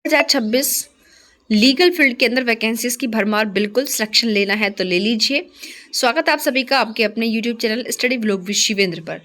2026 legal field के अंदर vacancies की भरमार, बिल्कुल सिलेक्शन लेना है तो ले लीजिए। स्वागत है आप सभी का आपके अपने YouTube channel study blog with Shivendra पर।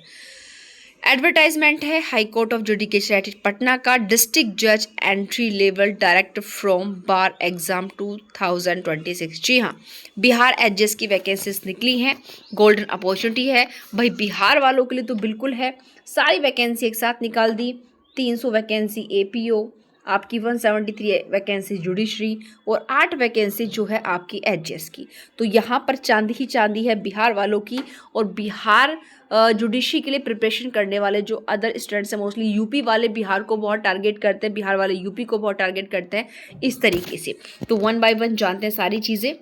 एडवर्टाइजमेंट है high court of judiciary Patna का डिस्ट्रिक्ट जज entry level direct from bar exam 2026। जी हाँ, बिहार एचजेएस की वैकेंसीज निकली हैं। गोल्डन अपॉर्चुनिटी है भाई, बिहार वालों के लिए तो बिल्कुल है। सारी वैकेंसी एक साथ निकाल दी। 300 वैकेंसी एपीओ आपकी, 173 वैकेंसी जुडिशरी और 8 वैकेंसी जो है आपकी एचजेएस की। तो यहाँ पर चांदी ही चांदी है बिहार वालों की। और बिहार जुडिशरी के लिए प्रिपरेशन करने वाले जो अदर स्टूडेंट्स हैं, मोस्टली यूपी वाले बिहार को बहुत टारगेट करते हैं, बिहार वाले यूपी को बहुत टारगेट करते हैं, इस तरीके से। तो वन बाय वन जानते हैं सारी चीज़ें।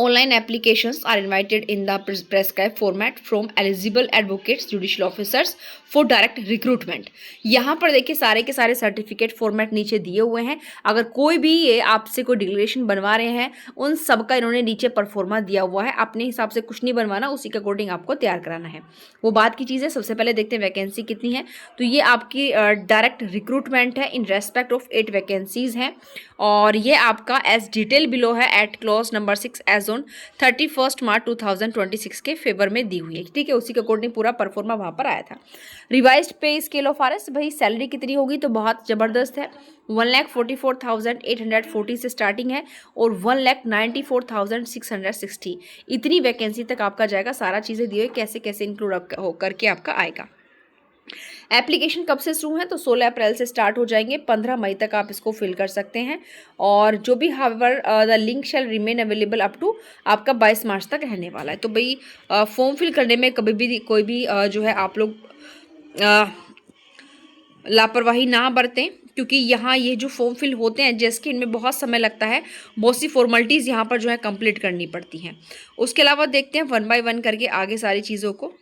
Online applications are invited in the prescribed format from eligible advocates, judicial officers for direct recruitment। यहाँ पर देखिए सारे के सारे सर्टिफिकेट फॉर्मेट नीचे दिए हुए हैं। अगर कोई भी ये आपसे कोई डिक्लेरेशन बनवा रहे हैं, उन सब का इन्होंने नीचे परफॉर्मा दिया हुआ है। अपने हिसाब से कुछ नहीं बनवाना, उसी के अकॉर्डिंग आपको तैयार कराना है। वो बात की चीज़ है। सबसे पहले देखते हैं वैकेंसी कितनी है। तो ये आपकी डायरेक्ट रिक्रूटमेंट है इन रेस्पेक्ट ऑफ 8 वैकेंसीज हैं। और ये आपका एज डिटेल बिलो है at clause number 6 age on 31 March 2026 के फेवर में दी हुई है। ठीक है, उसी के अकॉर्डिंग पूरा परफॉर्मा वहाँ पर आया था। रिवाइज्ड पे स्केल ऑफ आरएस, भाई सैलरी कितनी होगी तो बहुत ज़बरदस्त है। 1,44,840 से स्टार्टिंग है और 1,94,660 इतनी वैकेंसी तक आपका जाएगा। सारा चीज़ें दिए कैसे कैसे इंक्लूड होकर के आपका आएगा। एप्लीकेशन कब से शुरू है तो 16 अप्रैल से स्टार्ट हो जाएंगे, 15 मई तक आप इसको फिल कर सकते हैं। और जो भी however the link shall remain available up to आपका 22 मार्च तक रहने वाला है। तो भाई फॉर्म फिल करने में कभी भी कोई भी जो है आप लोग लापरवाही ना बरतें, क्योंकि यहाँ ये जो फॉर्म फिल होते हैं जैसे इनमें बहुत समय लगता है, बहुत सी फॉर्मेलिटीज़ यहाँ पर जो है कंप्लीट करनी पड़ती हैं। उसके अलावा देखते हैं वन बाय वन करके आगे सारी चीज़ों को।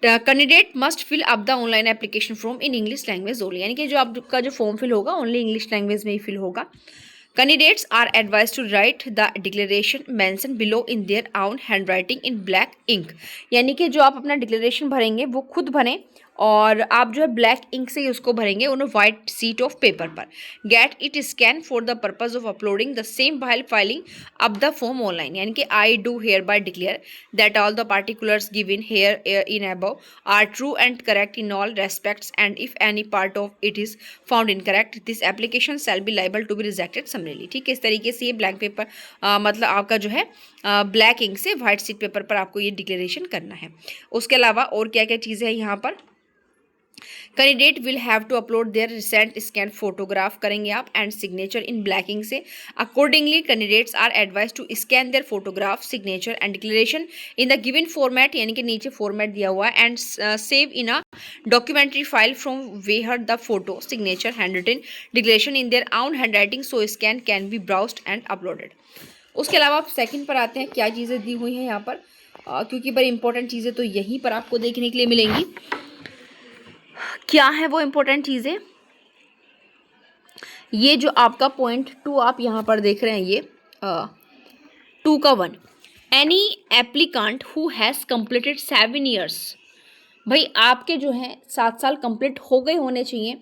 Candidate must fill up the online application form in English language only, यानी कि जो आपका जो फॉर्म फिल होगा ओनली इंग्लिश लैंग्वेज में ही फिल होगा। Candidates are advise to write the declaration mention below in their own hand writing in black ink, यानी कि जो आप अपना डिक्लेरेशन भरेंगे वो खुद भरें और आप जो है ब्लैक इंक से ही उसको भरेंगे उन्हें वाइट सीट ऑफ पेपर पर। Get it scan for the purpose of uploading the same while filing up the form online, यानी कि I do hereby declare that all the particulars given herein above are true and correct in all respects and if any part of it is found incorrect this application shall be liable to be rejected summarily. ठीक है, इस तरीके से ये blank paper मतलब आपका जो है ब्लैक इंक से वाइट सीट पेपर पर आपको ये डिक्लेरेशन करना है। उसके अलावा और क्या क्या चीज़ें हैं यहाँ पर। Candidate will have to upload their recent scan photograph करेंगे आप and signature in black ink से। Accordingly candidates are advise to scan their photograph signature and declaration in the given format, यानी कि नीचे फॉर्मेट दिया हुआ है, and save in a documentary file from where the photo signature handwritten declaration in their own hand writing so scan can be browsed and uploaded. उसके अलावा आप second पर आते हैं, क्या चीज़ें दी हुई हैं यहाँ पर, क्योंकि बड़ी इंपॉर्टेंट चीज़ें तो यहीं पर आपको देखने के लिए मिलेंगी। क्या है वो इम्पोर्टेंट चीज़ें, ये जो आपका पॉइंट 2 आप यहाँ पर देख रहे हैं, ये 2 का 1, any applicant who has completed 7 years, भाई आपके जो हैं 7 साल कंप्लीट हो गए होने चाहिए,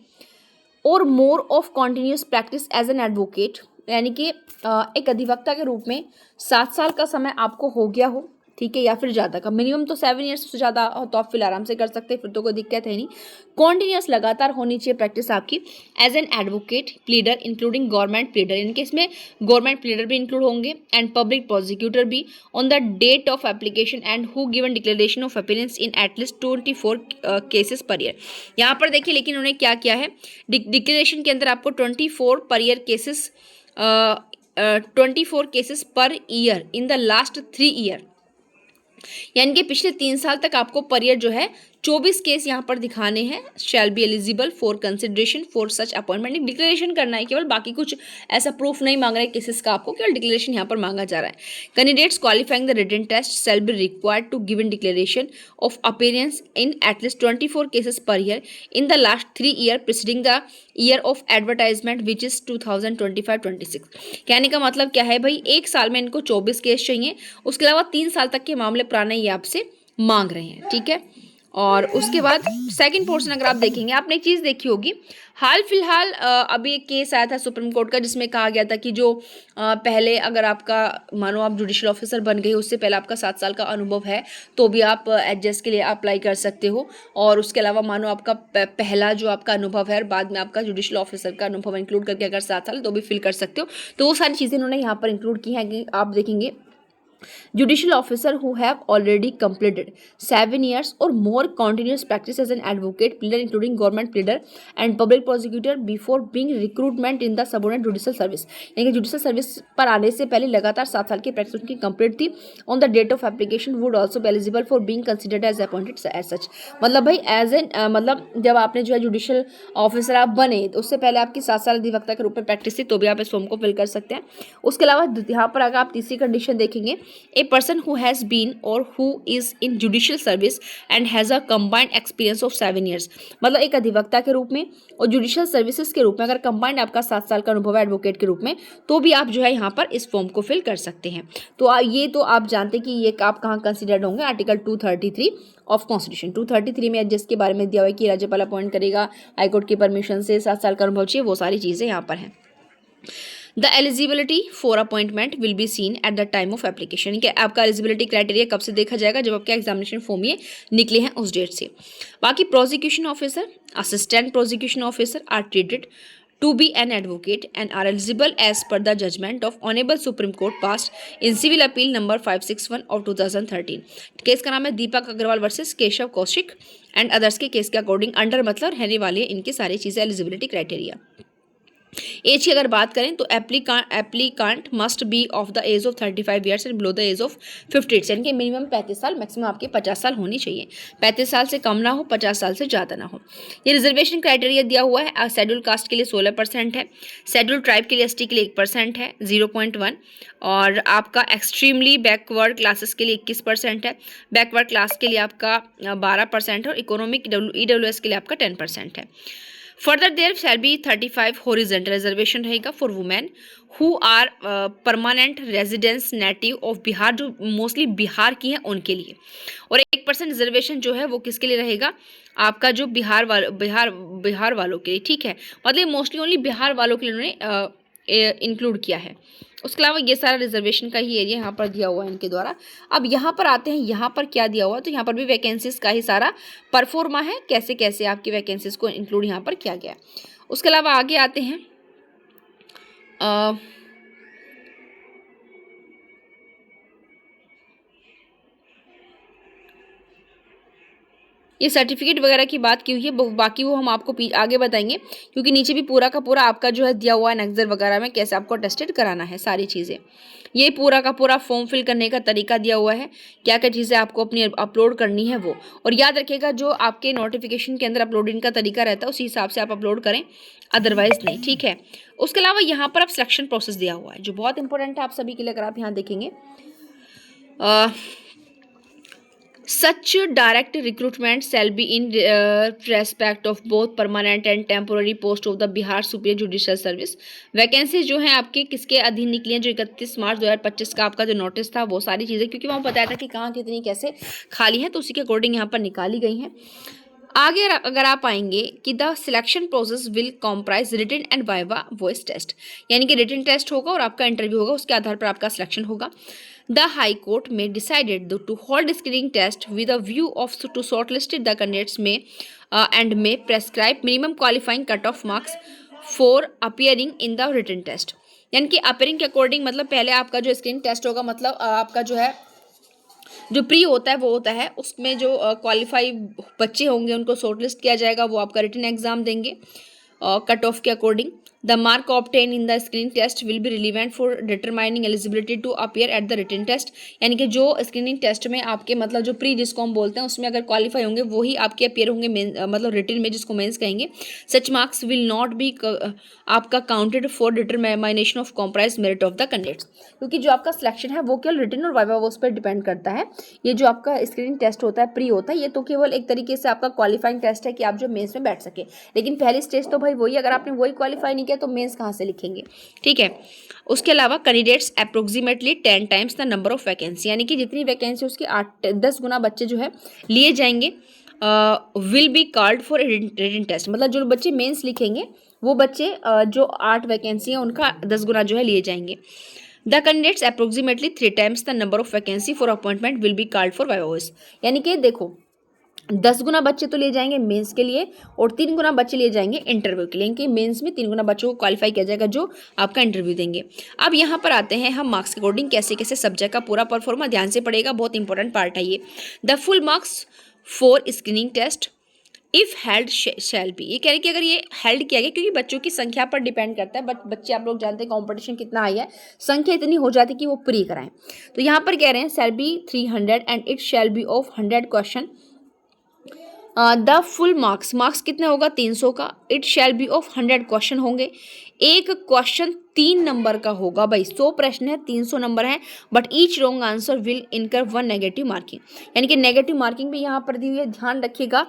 और more of continuous practice as an advocate, यानी कि एक अधिवक्ता के रूप में 7 साल का समय आपको हो गया हो, ठीक है, या फिर ज़्यादा का। मिनिमम तो 7 ईयर्स से ज़्यादा हो तो आप फिर आराम से कर सकते हैं, फिर तो कोई दिक्कत है नहीं। कॉन्टीन्यूस लगातार होनी चाहिए प्रैक्टिस आपकी as an advocate pleader including government pleader, यानी कि इसमें गवर्नमेंट प्लीडर भी इंक्लूड होंगे एंड पब्लिक प्रोसिक्यूटर भी on the date of application and who given declaration of appearance in at least 24 cases per year. यहाँ पर देखिए लेकिन उन्होंने क्या किया है, डिक्लेरेशन के अंदर आपको 24 per year cases 24 cases per year in the last 3 year, यानी कि पिछले 3 साल तक आपको पर ईयर जो है 24 केस यहाँ पर दिखाने हैं। Shall be eligible for consideration for such appointment, declaration करना है केवल, बाकी कुछ ऐसा प्रूफ नहीं मांग रहे केसेस का, आपको केवल डिक्लेरेशन यहाँ पर मांगा जा रहा है। Candidates qualifying the written test shall be required to given declaration of appearance in at least 24 cases per year in the last 3 year preceding the year of advertisement which is 2025-26। कहने का मतलब क्या है भाई, एक साल में इनको 24 केस चाहिए, उसके अलावा 3 साल तक के मामले पुराने ये आपसे मांग रहे हैं। ठीक है, और उसके बाद सेकंड पोर्शन अगर आप देखेंगे, आपने एक चीज़ देखी होगी, हाल फिलहाल अभी एक केस आया था सुप्रीम कोर्ट का जिसमें कहा गया था कि जो पहले अगर आपका मानो आप जुडिशियल ऑफिसर बन गए, उससे पहले आपका 7 साल का अनुभव है तो भी आप एचजेएस के लिए अप्लाई कर सकते हो। और उसके अलावा मानो आपका पहला जो आपका अनुभव है और बाद में आपका जुडिशियल ऑफिसर का अनुभव इंक्लूड करके अगर 7 साल तो भी फिल कर सकते हो। तो वो सारी चीज़ें इन्होंने यहाँ पर इंक्लूड की हैं कि आप देखेंगे judicial officer who have already completed 7 years or more continuous practice as an advocate pleader including government pleader and public prosecutor before being recruitment in the subordinate judicial service, यानी कि जुडिशियल सर्विस पर आने से पहले लगातार 7 साल की practice उनकी कंप्लीट थी on the date of application would also be eligible for being considered as appointed as such. मतलब भाई एज एन मतलब जब आपने जो है जुडिशियल ऑफिसर आप बने तो उससे पहले आपकी 7 साल अधिवक्ता के रूप में प्रैक्टिस थी तो भी आप इस फॉर्म को फिल कर सकते हैं। उसके अलावा यहाँ पर अगर आप तीसरी कंडीशन देखेंगे, a person who has been or who is in judicial service and has a combined experience of 7 years, मतलब एक अधिवक्ता के रूप में और जुडिशियल सर्विसेज के रूप में अगर कंबाइंड आपका 7 साल का अनुभव है एडवोकेट के रूप में तो भी आप जो है यहाँ पर इस फॉर्म को फिल कर सकते हैं। तो ये तो आप जानते हैं कि ये आप कहाँ कंसिडर्ड होंगे, आर्टिकल 233 ऑफ कॉन्स्टिट्यूशन। 233 में जिसके बारे में दिया हुआ है कि राज्यपाल अपॉइंट करेगा, हाईकोर्ट की परमिशन से 7 साल का अनुभव चाहिए, वो सारी चीज़ें यहाँ पर हैं। The eligibility for appointment will be seen at the time of application, कि आपका एलिजिबिलिटी क्राइटेरिया कब से देखा जाएगा, जब आपके एग्जामिनेशन फॉर्म ये निकले हैं उस डेट से। बाकी prosecution officer, assistant prosecution officer are treated to be an advocate and are eligible as per the judgment of Honorable Supreme Court passed in Civil Appeal number 561 of 2013। Case का नाम है Deepak Agarwal versus Keshav Kaushik and others के case के according under मतलब रहने वाले इनकी सारी चीज़ें एलिजिबिलिटी क्राइटेरिया। एज की अगर बात करें तो applicant must be of the age of 35 years and below the age of 58, यानी कि मिनिमम 35 साल, मैक्सिमम आपके 50 साल होनी चाहिए। 35 साल से कम ना हो, 50 साल से ज़्यादा ना हो। ये रिजर्वेशन क्राइटेरिया दिया हुआ है, शेड्यूल कास्ट के लिए 16% है, शेड्यूल ट्राइब के लिए एसटी के लिए 1% है 0.1, और आपका एक्सट्रीमली बैकवर्ड क्लासेस के लिए 21% है, बैकवर्ड क्लास के लिए आपका 12% है और इकोनॉमिक ईडब्ल्यूएस के लिए आपका 10% है। Further there shall be 35 horizontal reservation रहेगा for women who are permanent residence native of Bihar, जो मोस्टली बिहार की हैं उनके लिए, और 1% रिजर्वेशन जो है वो किसके लिए रहेगा, आपका जो बिहार वालों के लिए, ठीक है, मतलब मोस्टली ओनली बिहार वालों के लिए उन्होंने इंक्लूड किया है। उसके अलावा ये सारा रिजर्वेशन का ही एरिया यहाँ पर दिया हुआ है इनके द्वारा। अब यहाँ पर आते हैं, यहाँ पर क्या दिया हुआ है, तो यहाँ पर भी वैकेंसीज का ही सारा परफॉर्मा है, कैसे कैसे आपकी वैकेंसीज को इंक्लूड यहाँ पर किया गया। उसके अलावा आगे आते हैं ये सर्टिफिकेट वगैरह की बात की हुई है, बाकी वो हम आपको आगे बताएंगे, क्योंकि नीचे भी पूरा का पूरा आपका जो है दिया हुआ है नक्सर वगैरह में कैसे आपको टेस्टेड कराना है सारी चीज़ें। ये पूरा का पूरा फॉर्म फिल करने का तरीका दिया हुआ है, क्या क्या चीज़ें आपको अपनी अपलोड करनी है वो, और याद रखिएगा जो आपके नोटिफिकेशन के अंदर अपलोडिंग का तरीका रहता है उसी हिसाब से आप अपलोड करें, अदरवाइज नहीं, ठीक है। उसके अलावा यहाँ पर आप सिलेक्शन प्रोसेस दिया हुआ है जो बहुत इंपॉर्टेंट है आप सभी के लिए, अगर आप यहाँ देखेंगे Such direct recruitment shall be in respect of both permanent and temporary post of the Bihar Superior Judicial Service। Vacancy जो है आपके किसके अधीन निकली हैं, जो 31 मार्च 2025 का आपका जो नोटिस था वो सारी चीज़ें, क्योंकि वहाँ बताया था कि कहाँ कितनी कैसे खाली हैं, तो उसी के अकॉर्डिंग यहाँ पर निकाली गई हैं। आगे अगर आप आएंगे कि the selection process will comprise written and viva voce test, यानी कि रिटन टेस्ट होगा और आपका इंटरव्यू होगा, उसके आधार पर आपका सिलेक्शन होगा। The High Court may decided to hold screening test with a view of to shortlisted the candidates may and may prescribe minimum qualifying cutoff marks for appearing in the written test। यानी कि appearing के according, मतलब पहले आपका जो screening test होगा, मतलब आपका जो है जो प्री होता है वो होता है, उसमें जो क्वालिफाई बच्चे होंगे उनको शॉर्टलिस्ट किया जाएगा, वो आपका रिटन एग्जाम देंगे कट ऑफ के according. The mark obtain in the screening test will be relevant for determining eligibility to appear at the written test, यानी कि जो स्क्रीनिंग टेस्ट में आपके मतलब जो प्री जिसको हम बोलते हैं उसमें अगर क्वालिफाई होंगे वही आपके अपीयर होंगे मतलब रिटन में, जिसको मेंस कहेंगे। Such marks will not be आपका counted for determination of comprise merit of the candidates, क्योंकि जो आपका सिलेक्शन है वो केवल रिटन और वाइवा उस पर डिपेंड करता है। ये जो आपका स्क्रीनिंग टेस्ट होता है प्री होता है, ये तो केवल एक तरीके से आपका क्वालिफाइंग टेस्ट है कि आप जो मेंस में बैठ सके, लेकिन पहली स्टेज तो भाई वही, अगर आपने वही क्वालिफाई नहीं किया तो मेंस कहाँ से लिखेंगे, ठीक है। उसके अलावा candidates approximately 10 times the number of vacancy, यानी कि जितनी वैकेंसी उसकी 8-10 गुना बच्चे जो है लिए जाएंगे। Will be called for written test, मतलब जो बच्चे मेंस लिखेंगे वो बच्चे जो 8 वैकेंसी है उनका 10 गुना जो है लिए जाएंगे। The candidates approximately 3 times the number of vacancy for appointment will be called for vivas, यानी कि देखो 10 गुना बच्चे तो लिए जाएंगे मेंस के लिए और 3 गुना बच्चे लिए जाएंगे इंटरव्यू के लिए, कि मेंस में 3 गुना बच्चों को क्वालिफाई किया जाएगा जो आपका इंटरव्यू देंगे। अब यहाँ पर आते हैं हम मार्क्स के अकॉर्डिंग कैसे कैसे सब्जेक्ट का पूरा परफॉर्मा ध्यान से पड़ेगा, बहुत इंपॉर्टेंट पार्ट है ये। The full marks for screening test if held shall be, ये कह रहे कि अगर ये हेल्ड किया गया, क्योंकि बच्चों की संख्या पर डिपेंड करता है, बट बच्चे आप लोग जानते हैं कंपटीशन कितना हाई है, संख्या इतनी हो जाती है कि वो प्री कराएं। तो यहाँ पर कह रहे हैं shall be 300 and it shall be of 100 question. The full marks कितने होगा 300 का, it shall be of 100 question होंगे। एक क्वेश्चन 3 नंबर का होगा भाई, 100 प्रश्न है 300 नंबर है, but each wrong answer will इनकर 1 नेगेटिव मार्किंग, यानी कि नेगेटिव मार्किंग भी यहाँ पर दी हुई है, ध्यान रखिएगा।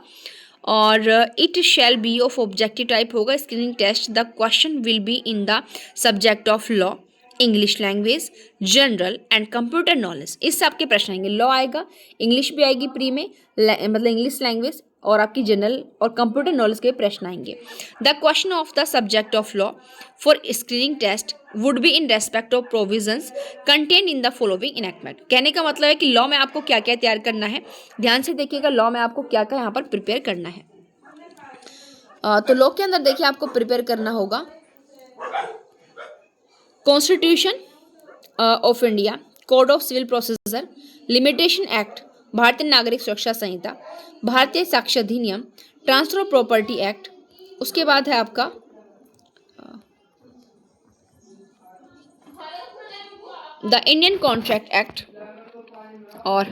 और it shall be of objective type होगा screening test. The question will be in the subject of law, English language, general and computer knowledge, इस सब के प्रश्न आएंगे। लॉ आएगा, इंग्लिश भी आएगी प्री में, मतलब इंग्लिश लैंग्वेज और आपकी जनरल और कंप्यूटर नॉलेज के प्रश्न आएंगे। The question of the subject of law for screening test would be in respect of provisions contain in the following enactment, कहने का मतलब है कि लॉ में आपको क्या क्या तैयार करना है, ध्यान से देखिएगा लॉ में आपको क्या क्या यहाँ पर प्रिपेयर करना है। तो लॉ के अंदर देखिए आपको प्रिपेयर करना होगा constitution of India, code of civil procedure, limitation act, Bharatiya Nagarik सुरक्षा संहिता, भारतीय साक्ष्य अधिनियम, ट्रांसफर ऑफ प्रॉपर्टी एक्ट, उसके बाद है आपका द इंडियन कॉन्ट्रैक्ट एक्ट, और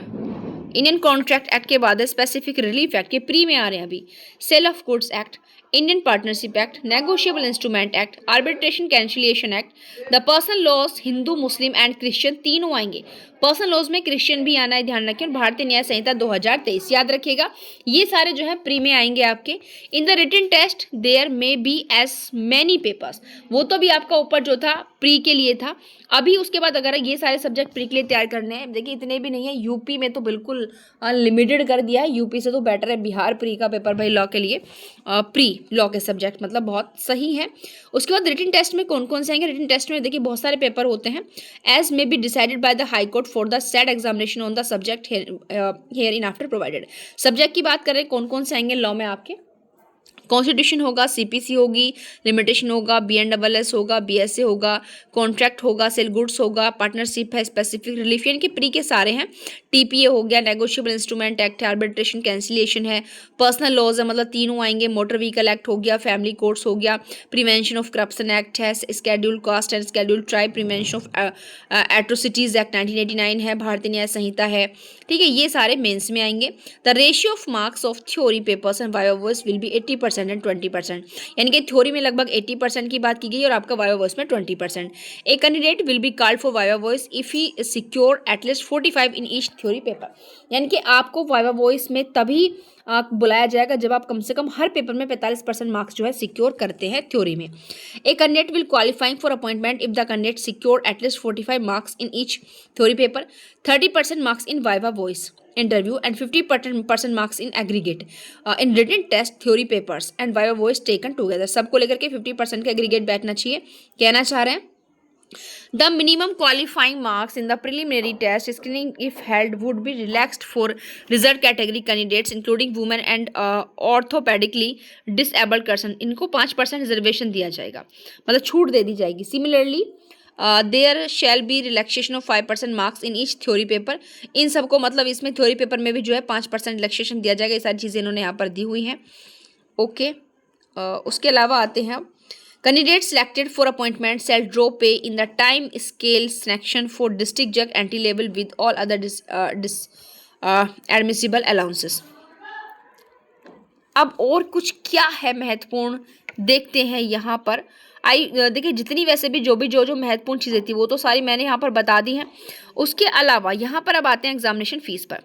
इंडियन कॉन्ट्रैक्ट एक्ट के बाद है स्पेसिफिक रिलीफ एक्ट, के प्री में आ रहे हैं अभी, sale of goods act, Indian partnership act, negotiable instrument act, arbitration cancellation act, the personal laws Hindu Muslim and Christian तीनों आएंगे। पर्सनल लॉज में क्रिश्चियन भी आना है, ध्यान रखें, और भारतीय न्याय संहिता 2023 याद रखिएगा, ये सारे जो है प्री में आएंगे आपके। In the written test there may be as many papers, वो तो भी आपका ऊपर जो था प्री के लिए था, अभी उसके बाद अगर ये सारे सब्जेक्ट प्री के लिए तैयार करने हैं, देखिए इतने भी नहीं है, यूपी में तो बिल्कुल अनलिमिटेड कर दिया है, यूपी से तो बेटर है बिहार प्री का पेपर भाई लॉ के लिए, प्री लॉ के सब्जेक्ट मतलब बहुत सही है। उसके बाद रिटन टेस्ट में कौन कौन से आएंगे, रिटन टेस्ट में देखिए बहुत सारे पेपर होते हैं, as may be decided by the high court for the said examination on the subject hereinafter provided. Subject की बात करें कौन कौन से आएंगे लॉ में आपके, कॉन्स्टिट्यूशन होगा, सीपीसी होगी, लिमिटेशन होगा, बीएनडब्ल्यूएस होगा, बीएसए होगा, कॉन्ट्रैक्ट होगा, सेल गुड्स होगा, पार्टनरशिप है, स्पेसिफिक रिलीफ, यानी कि प्री के सारे हैं, टीपीए हो गया, नेगोशिएबल इंस्ट्रूमेंट एक्ट है, आर्बिट्रेशन कैंसिलेशन है, पर्सनल लॉज है, मतलब तीनों आएंगे, मोटर व्हीकल एक्ट हो गया, फैमिली कोर्ट्स हो गया, प्रिवेंशन ऑफ करप्शन एक्ट है, schedule caste and schedule tribe, prevention of atrocities act 1989 है, भारतीय न्याय संहिता है, ठीक है, ये सारे मेंस में आएंगे। The ratio of marks of theory papers and viva voice will be 80% and 20%, यानी कि थ्योरी में लगभग 80% की बात की गई और आपका वाइवा वॉइस में 20%। ए candidate will be called for viva voice if he secure at least 45 in each theory paper, यानी कि आपको वाइवा वॉइस में तभी बुलाया जाएगा जब आप कम से कम हर पेपर में 45% मार्क्स जो है सिक्योर करते हैं थ्योरी में। A candidate will qualifying for appointment if the candidate secure at least 45 marks in each theory paper, 30% marks in viva voce interview and 50% marks in aggregate in written test theory papers and viva voce taken together, सबको लेकर के 50% का aggregate बैठना चाहिए, कहना चाह रहे हैं। The minimum qualifying marks in the preliminary test screening, if held, would be relaxed for reserved category candidates, including women and orthopedically disabled person. इनको 5% रिजर्वेशन दिया जाएगा, मतलब छूट दे दी जाएगी। Similarly, there shall be relaxation of 5% marks in each theory paper. इन सबको मतलब इसमें theory paper में भी जो है 5% रिलैक्सेशन दिया जाएगा। ये सारी चीज़ें इन्होंने यहाँ पर दी हुई हैं। ओके, उसके अलावा आते हैं अब Candidates selected for appointment shall draw pay in the time scale selection for district judge ante level with all other admissible allowances. अब और कुछ क्या है महत्वपूर्ण देखते हैं यहाँ पर। देखिए जितनी वैसे भी जो महत्वपूर्ण चीज़ें थी वो तो सारी मैंने यहाँ पर बता दी हैं। उसके अलावा यहाँ पर अब आते हैं एग्जामिनेशन फीस पर,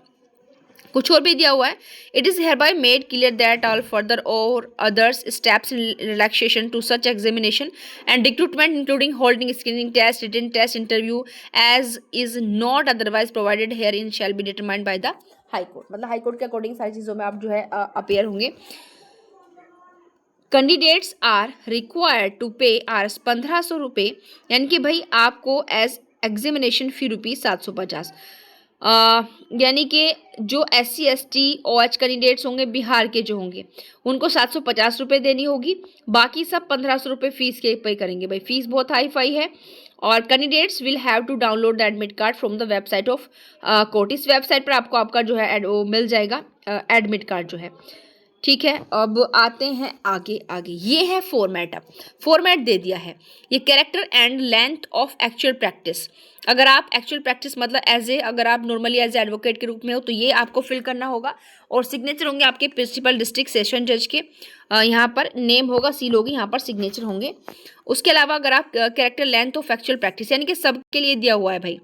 कुछ और भी दिया हुआ है। It is hereby made clear that all further और others steps in relaxation to such examination and recruitment including holding screening test, written test, interview as is not otherwise provided herein shall be determined by the high court, मतलब high court के according सारी चीज़ों में आप जो है appear होंगे। Candidates are required to pay RS 1500 रुपये, यानी कि भाई आपको एज एग्जामिनेशन फ़ी रुपीज़ 750। यानी कि जो SC ST OH कैंडिडेट्स होंगे बिहार के जो होंगे उनको 750 रुपये देनी होगी, बाकी सब 1500 रुपये फीस के पे करेंगे। भाई फीस बहुत हाई फाई है। और candidates will have to download the admit card from the website of court. इस वेबसाइट पर आपको आपका जो है वो मिल जाएगा एडमिट कार्ड जो है। ठीक है, अब आते हैं आगे आगे। ये है फॉर्मेट। अब फॉर्मेट दे दिया है, ये character and length of actual practice. अगर आप एक्चुअल प्रैक्टिस मतलब अगर आप नॉर्मली एज एडवोकेट के रूप में हो तो ये आपको फिल करना होगा। और सिग्नेचर होंगे आपके प्रिंसिपल डिस्ट्रिक्ट सेशन जज के, यहाँ पर नेम होगा, सील होगी, यहाँ पर सिग्नेचर होंगे। उसके अलावा अगर आप character length of actual practice यानी कि सबके लिए दिया हुआ है भाई,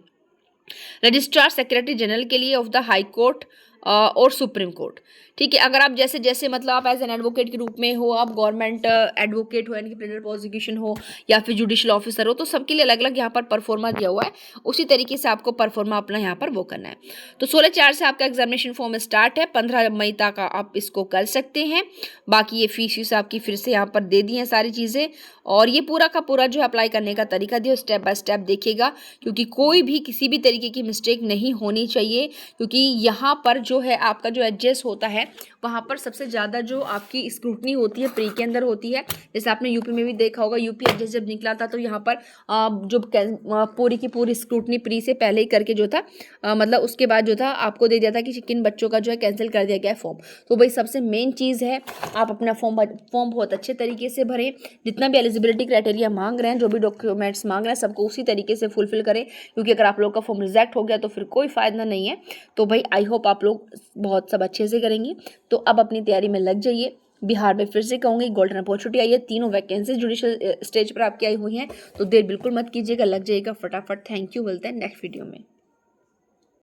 रजिस्ट्रार सेक्रेटरी जनरल के लिए ऑफ द हाई कोर्ट और सुप्रीम कोर्ट। ठीक है, अगर आप जैसे जैसे मतलब आप एज एन एडवोकेट के रूप में हो, आप गवर्नमेंट एडवोकेट हो यानी कि प्रिजनल प्रोसिक्यूशन हो या फिर जुडिशियल ऑफिसर हो, तो सबके लिए अलग अलग यहाँ पर परफॉर्मा दिया हुआ है। उसी तरीके से आपको परफॉर्मा अपना यहाँ पर वो करना है। तो 16/4 से आपका एग्जामिनेशन फॉर्म स्टार्ट है, 15 मई तक आप इसको कर सकते हैं। बाकी ये फीस आपकी फिर से यहाँ पर दे दी हैं सारी चीज़ें। और ये पूरा का पूरा जो अप्लाई करने का तरीका दिया स्टेप बाय स्टेप देखिएगा, क्योंकि कोई भी किसी भी तरीके की मिस्टेक नहीं होनी चाहिए। क्योंकि यहाँ पर जो है आपका जो एडजस्ट होता है वहाँ पर सबसे ज़्यादा जो आपकी स्क्रूटनी होती है प्री के अंदर होती है। जैसे आपने यूपी में भी देखा होगा, यूपी एडजस्ट जब निकला था तो यहाँ पर जो पूरी की पूरी स्क्रूटनी प्री से पहले ही करके जो था मतलब उसके बाद जो था आपको दे दिया था कि किन बच्चों का जो है कैंसिल कर दिया गया है फॉर्म। तो भाई सबसे मेन चीज़ है आप अपना फॉर्म बहुत अच्छे तरीके से भरें। जितना भी एलिजिबिलिटी क्राइटेरिया मांग रहे हैं, जो भी डॉक्यूमेंट्स मांग रहे हैं, सबको उसी तरीके से फुलफिल करें। क्योंकि अगर आप लोग का फॉर्म रिजेक्ट हो गया तो फिर कोई फ़ायदा नहीं है। तो भाई आई होप आप लोग बहुत सब अच्छे से करेंगे। तो अब अपनी तैयारी में लग जाइए। बिहार में फिर से कहूँगी गोल्डन अपॉर्चुनिटी आई है, तीनों वैकेंसी जुडिशियल स्टेज पर आपकी आई हुई हैं। तो देर बिल्कुल मत कीजिएगा, लग जाइएगा फटाफट। थैंक यू, मिलते हैं नेक्स्ट वीडियो में।